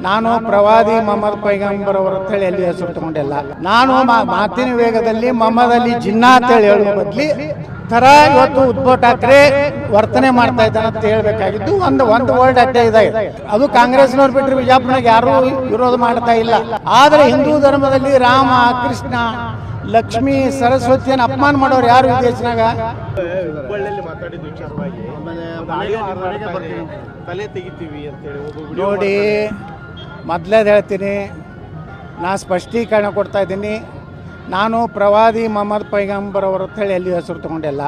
ನಾನು ಪ್ರವಾದಿ ಮೊಹಮ್ಮದ್ ಪೈಗಂಬರ್ ಅವರ ಅಂತೇಳಿ ಎಲ್ಲಿ ಹೆಸರು ತಗೊಂಡಿಲ್ಲ. ನಾನು ಮಾತಿನ ವೇಗದಲ್ಲಿ ಮೊಹಮ್ಮದ್ ಅಲಿ ಜಿನ್ನಾ ಅಂತೇಳಿ ಹೇಳುವ ಬದಲಿ ಥರ ಇವತ್ತು ಉದ್ಧವ್ ಠಾಕ್ರೆ ವರ್ತನೆ ಮಾಡ್ತಾ ಇದ್ದಾನೆ ಅಂತ ಹೇಳ್ಬೇಕಾಗಿದ್ದು ಒಂದು ವರ್ಡ್ ಅಡ್ಡ ಇದೆ. ಅದು ಕಾಂಗ್ರೆಸ್ನವ್ರು ಬಿಟ್ಟರೆ ಬಿಜಾಪುರನಾಗ ಯಾರೂ ವಿರೋಧ ಮಾಡ್ತಾ ಇಲ್ಲ. ಆದರೆ ಹಿಂದೂ ಧರ್ಮದಲ್ಲಿ ರಾಮ, ಕೃಷ್ಣ, ಲಕ್ಷ್ಮಿ, ಸರಸ್ವತಿಯನ್ನು ಅಪಮಾನ ಮಾಡೋರು ಯಾರು ಈ ದೇಶನಾಗ? ನೋಡಿ, ಮೊದಲೇದು ಹೇಳ್ತೀನಿ, ನಾ ಸ್ಪಷ್ಟೀಕರಣ ಕೊಡ್ತಾ ಇದ್ದೀನಿ. ನಾನು ಪ್ರವಾದಿ ಮೊಹಮ್ಮದ್ ಪೈಗಂಬರ್ ಅವರ ಅಂತೇಳಿ ಎಲ್ಲಿ ಹೆಸರು ತಗೊಂಡಿಲ್ಲ.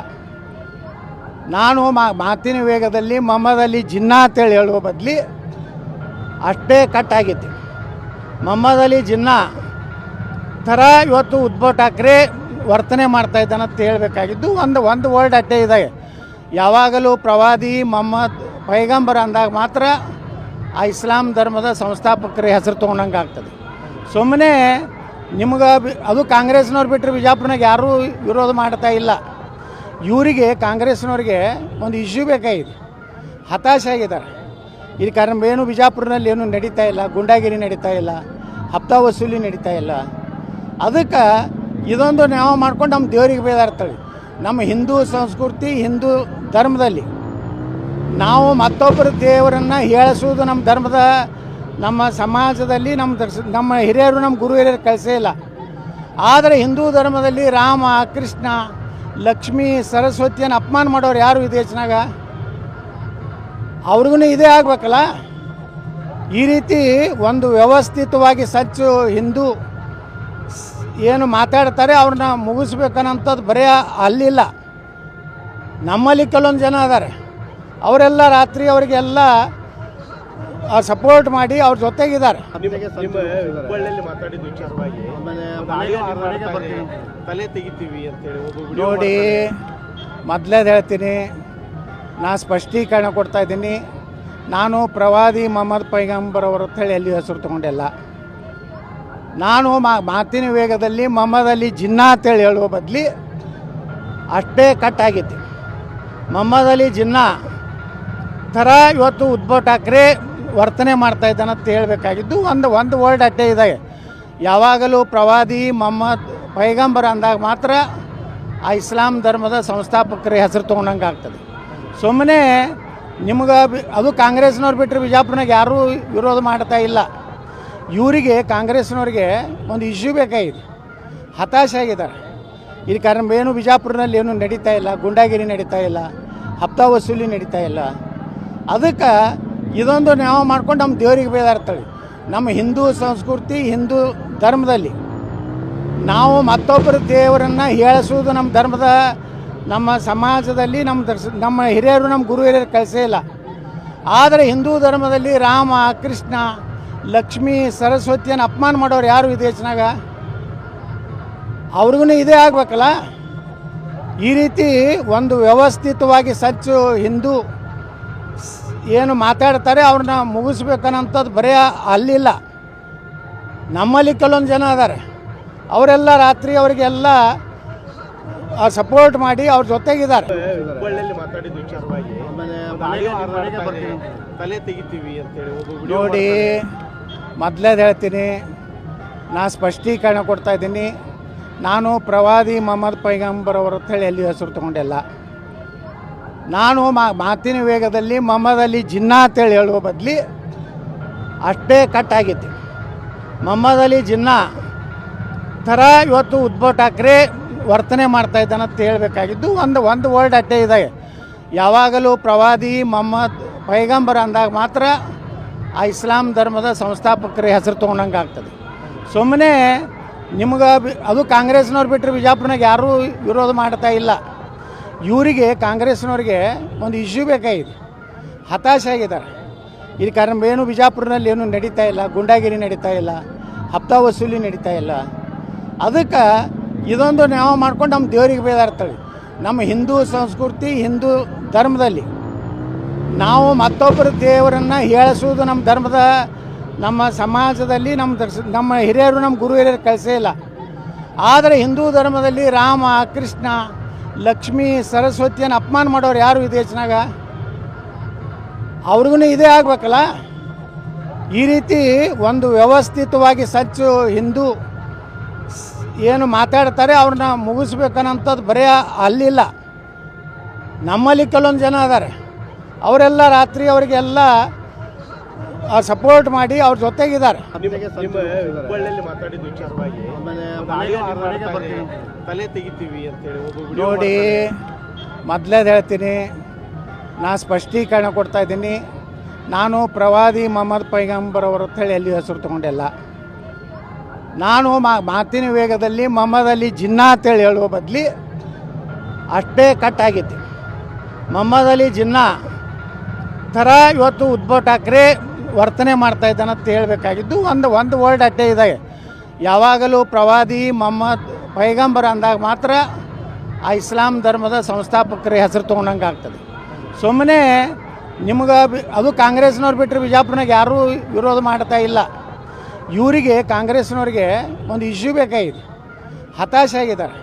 ನಾನು ಮಾತಿನ ವೇಗದಲ್ಲಿ ಮೊಹಮ್ಮದ್ ಅಲಿ ಜಿನ್ನಾ ಅಂತೇಳಿ ಹೇಳುವ ಬದಲಿ ಅಷ್ಟೇ ಕಟ್ ಆಗೈತಿ. ಮೊಹಮ್ಮದ್ ಅಲಿ ಜಿನ್ನಾ ಥರ ಇವತ್ತು ಉದ್ಧವ್ ಠಾಕ್ರೆ ವರ್ತನೆ ಮಾಡ್ತಾ ಇದ್ದಾನೆ ಅಂತ ಹೇಳ್ಬೇಕಾಗಿದ್ದು ಒಂದು ವರ್ಡ್ ಅಡ್ಡ ಇದೆ. ಯಾವಾಗಲೂ ಪ್ರವಾದಿ ಮೊಹಮ್ಮದ್ ಪೈಗಂಬರ್ ಅಂದಾಗ ಮಾತ್ರ ಆ ಇಸ್ಲಾಂ ಧರ್ಮದ ಸಂಸ್ಥಾಪಕರ ಹೆಸರು ತೊಗೊಂಡಂಗೆ ಆಗ್ತದೆ. ಸುಮ್ಮನೆ ನಿಮ್ಗೆ ಅದು ಕಾಂಗ್ರೆಸ್ನವ್ರು ಬಿಟ್ಟರೆ ಬಿಜಾಪುರನಾಗ ಯಾರೂ ವಿರೋಧ ಮಾಡ್ತಾ ಇಲ್ಲ. ಇವರಿಗೆ ಕಾಂಗ್ರೆಸ್ನವ್ರಿಗೆ ಒಂದು ಇಶ್ಯೂ ಬೇಕಾಗಿದೆ, ಹತಾಶೆ ಆಗಿದ್ದಾರೆ. ಇಲ್ಲಿ ಕಾರಣ ಏನು ಬಿಜಾಪುರನಲ್ಲಿ ಏನೂ ನಡೀತಾ ಇಲ್ಲ, ಗುಂಡಾಗಿರಿ ನಡೀತಾ ಇಲ್ಲ, ಹಪ್ತಾ ವಸೂಲಿ ನಡೀತಾ ಇಲ್ಲ. ಅದಕ್ಕೆ ಇದೊಂದು ನಾವು ಮಾಡ್ಕೊಂಡು ನಮ್ಮ ದೇವರಿಗೆ ಬೇದಾಡ್ತಾಳೆ. ನಮ್ಮ ಹಿಂದೂ ಸಂಸ್ಕೃತಿ, ಹಿಂದೂ ಧರ್ಮದಲ್ಲಿ ನಾವು ಮತ್ತೊಬ್ಬರ ದೇವರನ್ನು ಹೇಳಿಸುವುದು ನಮ್ಮ ಧರ್ಮದ, ನಮ್ಮ ಸಮಾಜದಲ್ಲಿ ನಮ್ಮ ಹಿರಿಯರು, ನಮ್ಮ ಗುರು ಹಿರಿಯರು ಕಳಿಸೇ ಇಲ್ಲ. ಆದರೆ ಹಿಂದೂ ಧರ್ಮದಲ್ಲಿ ರಾಮ, ಕೃಷ್ಣ, ಲಕ್ಷ್ಮಿ, ಸರಸ್ವತಿಯನ್ನು ಅಪಮಾನ ಮಾಡೋರು ಯಾರು ಈ ದೇಶನಾಗ? ಅವ್ರಿಗೂ ಇದೇ ಆಗ್ಬೇಕಲ್ಲ. ಈ ರೀತಿ ಒಂದು ವ್ಯವಸ್ಥಿತವಾಗಿ ಸಚ್ಚು ಹಿಂದೂ ಏನು ಮಾತಾಡ್ತಾರೆ ಅವ್ರನ್ನ ಮುಗಿಸ್ಬೇಕನ್ನಂಥದ್ದು ಬರೀ ಅಲ್ಲಿಲ್ಲ. ನಮ್ಮಲ್ಲಿ ಕೆಲವೊಂದು ಜನ ಅದಾರೆ, ಅವರೆಲ್ಲ ರಾತ್ರಿ ಅವರಿಗೆಲ್ಲ ಸಪೋರ್ಟ್ ಮಾಡಿ ಅವ್ರ ಜೊತೆಗಿದ್ದಾರೆ. ನೋಡಿ, ಮೊದಲೇದು ಹೇಳ್ತೀನಿ, ನಾ ಸ್ಪಷ್ಟೀಕರಣ ಕೊಡ್ತಾ ಇದ್ದೀನಿ. ನಾನು ಪ್ರವಾದಿ ಮೊಹಮ್ಮದ್ ಪೈಗಂಬರ್ ಅವರ ಅಂತೇಳಿ ಎಲ್ಲಿ ಹೆಸರು ತಗೊಂಡಿಲ್ಲ. ನಾನು ಮಾತಿನ ವೇಗದಲ್ಲಿ ಮೊಹಮ್ಮದ್ ಅಲಿ ಜಿನ್ನಾ ಅಂತೇಳಿ ಹೇಳುವ ಬದಲಿ ಅಷ್ಟೇ ಕಟ್ ಆಗೈತಿ. ಮೊಹಮ್ಮದ್ ಅಲಿ ಜಿನ್ನಾ ಥರ ಇವತ್ತು ಉದ್ಧವ್ ಠಾಕ್ರೆ ವರ್ತನೆ ಮಾಡ್ತಾ ಇದ್ದಾನೆ ಅಂತ ಹೇಳ್ಬೇಕಾಗಿದ್ದು ಒಂದು ವರ್ಡ್ ಅಡ್ಡ ಇದೆ. ಯಾವಾಗಲೂ ಪ್ರವಾದಿ ಮೊಹಮ್ಮದ್ ಪೈಗಂಬರ್ ಅಂದಾಗ ಮಾತ್ರ ಆ ಇಸ್ಲಾಂ ಧರ್ಮದ ಸಂಸ್ಥಾಪಕರ ಹೆಸರು ತೊಗೊಂಡಂಗೆ ಆಗ್ತದೆ. ಸುಮ್ಮನೆ ನಿಮ್ಗೆ ಅದು ಕಾಂಗ್ರೆಸ್ನವ್ರು ಬಿಟ್ಟರೆ ಬಿಜಾಪುರನಾಗ ಯಾರೂ ವಿರೋಧ ಮಾಡ್ತಾ ಇಲ್ಲ. ಇವರಿಗೆ ಕಾಂಗ್ರೆಸ್ನವ್ರಿಗೆ ಒಂದು ಇಶ್ಯೂ ಬೇಕಾಗಿದೆ, ಹತಾಶೆ ಆಗಿದ್ದಾರೆ. ಇಲ್ಲಿ ಕಾರಣ ಏನು ಬಿಜಾಪುರನಲ್ಲಿ ಏನೂ ನಡೀತಾ ಇಲ್ಲ, ಗುಂಡಾಗಿರಿ ನಡೀತಾ ಇಲ್ಲ, ಹಪ್ತಾ ವಸೂಲಿ ನಡೀತಾ ಇಲ್ಲ. ಅದಕ್ಕೆ ಇದೊಂದು ನಾವು ಮಾಡ್ಕೊಂಡು ನಮ್ಮ ದೇವರಿಗೆ ಬೇದಾಡ್ತಾಳೆ. ನಮ್ಮ ಹಿಂದೂ ಸಂಸ್ಕೃತಿ, ಹಿಂದೂ ಧರ್ಮದಲ್ಲಿ ನಾವು ಮತ್ತೊಬ್ಬರ ದೇವರನ್ನು ಹೇಳಿಸುವುದು ನಮ್ಮ ಧರ್ಮದ, ನಮ್ಮ ಸಮಾಜದಲ್ಲಿ ನಮ್ಮ ಹಿರಿಯರು, ನಮ್ಮ ಗುರು ಹಿರಿಯರು ಕಳಿಸೇ ಇಲ್ಲ. ಆದರೆ ಹಿಂದೂ ಧರ್ಮದಲ್ಲಿ ರಾಮ, ಕೃಷ್ಣ, ಲಕ್ಷ್ಮಿ, ಸರಸ್ವತಿಯನ್ನು ಅಪಮಾನ ಮಾಡೋರು ಯಾರು ಈ ದೇಶನಾಗ? ಅವ್ರಿಗೂ ಇದೇ ಆಗ್ಬೇಕಲ್ಲ. ಈ ರೀತಿ ಒಂದು ವ್ಯವಸ್ಥಿತವಾಗಿ ಸಚ್ಚು ಹಿಂದೂ ಏನು ಮಾತಾಡ್ತಾರೆ ಅವ್ರನ್ನ ಮುಗಿಸ್ಬೇಕನ್ನಂಥದ್ದು ಬರೀ ಅಲ್ಲಿಲ್ಲ. ನಮ್ಮಲ್ಲಿ ಕೆಲವೊಂದು ಜನ ಅದಾರೆ, ಅವರೆಲ್ಲ ರಾತ್ರಿ ಅವರಿಗೆಲ್ಲ ಸಪೋರ್ಟ್ ಮಾಡಿ ಅವ್ರ ಜೊತೆಗಿದ್ದಾರೆ. ನೋಡಿ, ಮೊದಲೇದು ಹೇಳ್ತೀನಿ, ನಾ ಸ್ಪಷ್ಟೀಕರಣ ಕೊಡ್ತಾ ಇದ್ದೀನಿ. ನಾನು ಪ್ರವಾದಿ ಮೊಹಮ್ಮದ್ ಪೈಗಂಬರ್ ಅವರ ಅಂತೇಳಿ ಎಲ್ಲಿ ಹೆಸರು ತಗೊಂಡಿಲ್ಲ. ನಾನು ಮಾತಿನ ವೇಗದಲ್ಲಿ ಮೊಹಮ್ಮದ್ ಅಲಿ ಜಿನ್ನಾ ಅಂತೇಳಿ ಹೇಳುವ ಬದಲಿ ಅಷ್ಟೇ ಕಟ್ ಆಗೈತಿ. ಮೊಹಮ್ಮದ್ ಅಲಿ ಜಿನ್ನಾ ಥರ ಇವತ್ತು ಉದ್ಧವ್ ಠಾಕ್ರೆ ವರ್ತನೆ ಮಾಡ್ತಾ ಇದ್ದಾನೆ ಅಂತ ಹೇಳ್ಬೇಕಾಗಿದ್ದು ಒಂದು ವರ್ಡ್ ಅಡ್ಡ ಇದೆ. ಯಾವಾಗಲೂ ಪ್ರವಾದಿ ಮೊಹಮ್ಮದ್ ಪೈಗಂಬರ್ ಅಂದಾಗ ಮಾತ್ರ ಆ ಇಸ್ಲಾಂ ಧರ್ಮದ ಸಂಸ್ಥಾಪಕರ ಹೆಸರು ತೊಗೊಂಡಂಗೆ ಆಗ್ತದೆ. ಸುಮ್ಮನೆ ನಿಮ್ಗೆ ಅದು ಕಾಂಗ್ರೆಸ್ನವ್ರು ಬಿಟ್ಟರೆ ಬಿಜಾಪುರನಾಗ ಯಾರೂ ವಿರೋಧ ಮಾಡ್ತಾ ಇಲ್ಲ. ಇವರಿಗೆ ಕಾಂಗ್ರೆಸ್ನವ್ರಿಗೆ ಒಂದು ಇಶ್ಯೂ ಬೇಕಾಗಿದೆ, ಹತಾಶೆ ಆಗಿದ್ದಾರೆ. ಇಲ್ಲಿ ಕಾರಣ ಏನು ಬಿಜಾಪುರನಲ್ಲಿ ಏನೂ ನಡೀತಾ ಇಲ್ಲ, ಗುಂಡಾಗಿರಿ ನಡೀತಾ ಇಲ್ಲ, ಹಪ್ತಾ ವಸೂಲಿ ನಡೀತಾ ಇಲ್ಲ. ಅದಕ್ಕೆ ಇದೊಂದು ನಾವು ಮಾಡ್ಕೊಂಡು ನಮ್ಮ ದೇವರಿಗೆ ಬೇದಾಡ್ತಾಳೆ. ನಮ್ಮ ಹಿಂದೂ ಸಂಸ್ಕೃತಿ, ಹಿಂದೂ ಧರ್ಮದಲ್ಲಿ ನಾವು ಮತ್ತೊಬ್ಬರ ದೇವರನ್ನು ಹೇಳಿಸುವುದು ನಮ್ಮ ಧರ್ಮದ, ನಮ್ಮ ಸಮಾಜದಲ್ಲಿ ನಮ್ಮ ಹಿರಿಯರು, ನಮ್ಮ ಗುರು ಹಿರಿಯರು ಕಳಿಸೇ ಇಲ್ಲ. ಆದರೆ ಹಿಂದೂ ಧರ್ಮದಲ್ಲಿ ರಾಮ, ಕೃಷ್ಣ, ಲಕ್ಷ್ಮಿ, ಸರಸ್ವತಿಯನ್ನು ಅಪಮಾನ ಮಾಡೋರು ಯಾರು ಈ ದೇಶನಾಗ? ಅವ್ರಿಗೂ ಇದೇ ಆಗ್ಬೇಕಲ್ಲ. ಈ ರೀತಿ ಒಂದು ವ್ಯವಸ್ಥಿತವಾಗಿ ಸಚ್ಚು ಹಿಂದೂ ಏನು ಮಾತಾಡ್ತಾರೆ ಅವ್ರನ್ನ ಮುಗಿಸ್ಬೇಕನ್ನಂಥದ್ದು ಬರೀ ಅಲ್ಲಿಲ್ಲ. ನಮ್ಮಲ್ಲಿ ಕೆಲವೊಂದು ಜನ ಅದಾರೆ, ಅವರೆಲ್ಲ ರಾತ್ರಿ ಅವರಿಗೆಲ್ಲ ಸಪೋರ್ಟ್ ಮಾಡಿ ಅವ್ರ ಜೊತೆಗಿದ್ದಾರೆ. ಹುಬ್ಬಳ್ಳಿಯಲ್ಲಿ ಮಾತಾಡಿದ ವಿಚಾರವಾಗಿ ತಲೆ ತೆಗಿತೀವಿ ಅಂತೇಳಿ ನೋಡಿ, ಮೊದಲೇದು ಹೇಳ್ತೀನಿ, ನಾನು ಸ್ಪಷ್ಟೀಕರಣ ಕೊಡ್ತಾ ಇದ್ದೀನಿ. ನಾನು ಪ್ರವಾದಿ ಮೊಹಮ್ಮದ್ ಪೈಗಂಬರ್ ಅವ್ರ ಹೇಳಿ ಎಲ್ಲಿ ಹೆಸರು ತೊಗೊಂಡಿಲ್ಲ. ನಾನು ಮಾತಿನ ವೇಗದಲ್ಲಿ ಮೊಹಮ್ಮದ್ ಅಲಿ ಜಿನ್ನಾ ಅಂತೇಳಿ ಹೇಳುವ ಬದಲಿ ಅಷ್ಟೇ ಕಟ್ಟಾಗಿತ್ತು. ಮೊಹಮ್ಮದ್ ಅಲಿ ಜಿನ್ನಾ ಥರ ಇವತ್ತು ಉದ್ಧವ್ ಠಾಕ್ರೆ ವರ್ತನೆ ಮಾಡ್ತಾ ಇದ್ದಾನೆ ಅಂತ ಹೇಳಬೇಕಾಗಿದ್ದು ಒಂದು ವರ್ಡ್ ಅಷ್ಟೇ ಇದೆ. ಯಾವಾಗಲೂ ಪ್ರವಾದಿ ಮೊಹಮ್ಮದ್ ಪೈಗಂಬರ್ ಅಂದಾಗ ಮಾತ್ರ ಆ ಇಸ್ಲಾಂ ಧರ್ಮದ ಸಂಸ್ಥಾಪಕರ ಹೆಸರು ತೊಗೊಂಡಂಗೆ ಆಗ್ತದೆ. ಸುಮ್ಮನೆ ನಿಮ್ಗೆ ಅದು ಕಾಂಗ್ರೆಸ್ನವ್ರು ಬಿಟ್ಟರೆ ಬಿಜಾಪುರನಾಗ ಯಾರೂ ವಿರೋಧ ಮಾಡ್ತಾ ಇಲ್ಲ. ಇವರಿಗೆ ಕಾಂಗ್ರೆಸ್ನವ್ರಿಗೆ ಒಂದು ಇಶ್ಯೂ ಬೇಕಾಗಿದೆ, ಹತಾಶೆ ಆಗಿದ್ದಾರೆ.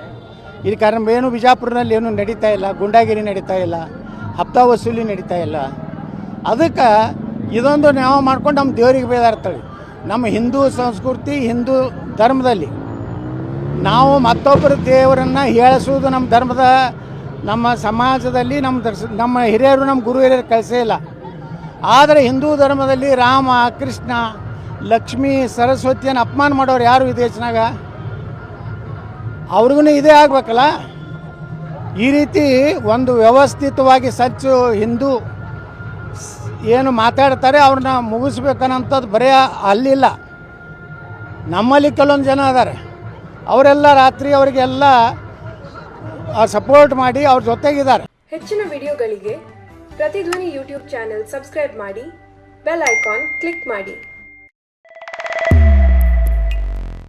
ಇಲ್ಲಿ ಕಾರಣ ಏನು ಬಿಜಾಪುರನಲ್ಲಿ ಏನೂ ನಡೀತಾ ಇಲ್ಲ, ಗುಂಡಾಗಿರಿ ನಡೀತಾ ಇಲ್ಲ, ಹಪ್ತಾ ವಸೂಲಿ ನಡೀತಾ ಇಲ್ಲ. ಅದಕ್ಕೆ ಇದೊಂದು ನಾವು ಮಾಡ್ಕೊಂಡು ನಮ್ಮ ದೇವರಿಗೆ ಬೇದಾಡ್ತೇವೆ. ನಮ್ಮ ಹಿಂದೂ ಸಂಸ್ಕೃತಿ, ಹಿಂದೂ ಧರ್ಮದಲ್ಲಿ ನಾವು ಮತ್ತೊಬ್ಬರ ದೇವರನ್ನು ಹೇಳಿಸೋದು ನಮ್ಮ ಧರ್ಮದ, ನಮ್ಮ ಸಮಾಜದಲ್ಲಿ ನಮ್ಮ ಹಿರಿಯರು, ನಮ್ಮ ಗುರು ಹಿರಿಯರು ಕಳಿಸೇ ಇಲ್ಲ. ಆದರೆ ಹಿಂದೂ ಧರ್ಮದಲ್ಲಿ ರಾಮ, ಕೃಷ್ಣ, ಲಕ್ಷ್ಮೀ, ಸರಸ್ವತಿಯನ್ನು ಅಪಮಾನ ಮಾಡೋರು ಯಾರು ಈ ದೇಶನಾಗ? ಅವ್ರಿಗೂ ಇದೇ ಆಗಬೇಕಲ್ಲ. ಈ ರೀತಿ ಒಂದು ವ್ಯವಸ್ಥಿತವಾಗಿ ಸಚ್ಚು ಹಿಂದೂ ಏನು ಮಾತಾಡ್ತಾರೆ ಅವ್ರನ್ನ ಮುಗಿಸ್ಬೇಕನ್ನಂಥದ್ದು ಬರೀ ಅಲ್ಲಿಲ್ಲ. ನಮ್ಮಲ್ಲಿ ಕೆಲವೊಂದು ಜನ ಅದಾರೆ, ಅವರೆಲ್ಲ ರಾತ್ರಿ ಅವರಿಗೆಲ್ಲ ಸಪೋರ್ಟ್ ಮಾಡಿ ಅವ್ರ ಜೊತೆಗಿದ್ದಾರೆ. ಹೆಚ್ಚಿನ ವಿಡಿಯೋಗಳಿಗೆ ಪ್ರತಿಧ್ವನಿ ಯೂಟ್ಯೂಬ್ ಚಾನೆಲ್ ಸಬ್ಸ್ಕ್ರೈಬ್ ಮಾಡಿ, ಬೆಲ್ ಐಕಾನ್ ಕ್ಲಿಕ್ ಮಾಡಿ.